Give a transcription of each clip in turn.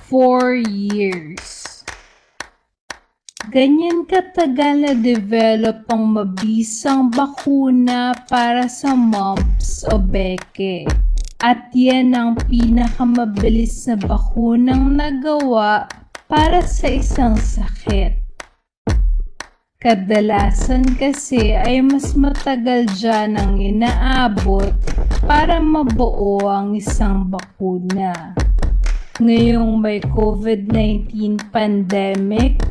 4 years. Ganyan katagal na-develop ang mabisang bakuna para sa mumps o beke. At yan ang pinakamabilis na bakunang nagawa para sa isang sakit. Kadalasan kasi ay mas matagal dyan ang inaabot para mabuo ang isang bakuna. Ngayong may COVID-19 pandemic,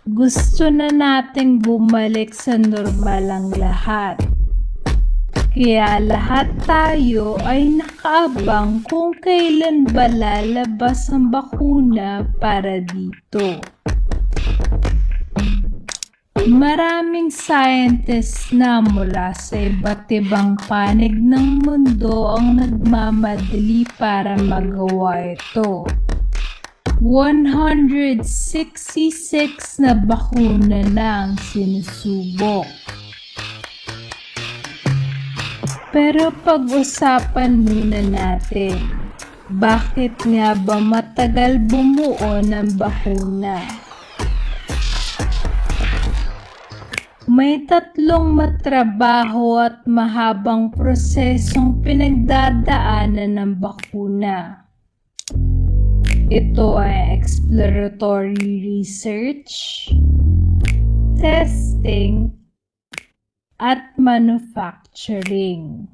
gusto na nating bumalik sa normal ang lahat. Kaya lahat tayo ay nakaabang kung kailan ba lalabas ang bakuna para dito. Maraming scientists na mula sa iba't ibang panig ng mundo ang nagmamadali para magawa ito. 166 na bakuna na ang sinusubok. Pero pag-usapan muna natin, bakit nga ba matagal bumuo ng bakuna? May tatlong matrabaho at mahabang prosesong pinagdadaanan ng bakuna. Ito ay exploratory research, testing, at manufacturing.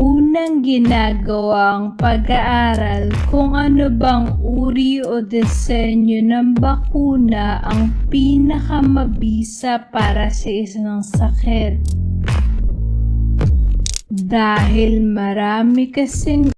Unang ginagawa ang pag-aaral kung ano bang uri o disenyo ng bakuna ang pinakamabisa para sa isang sakit. Dahil marami kasing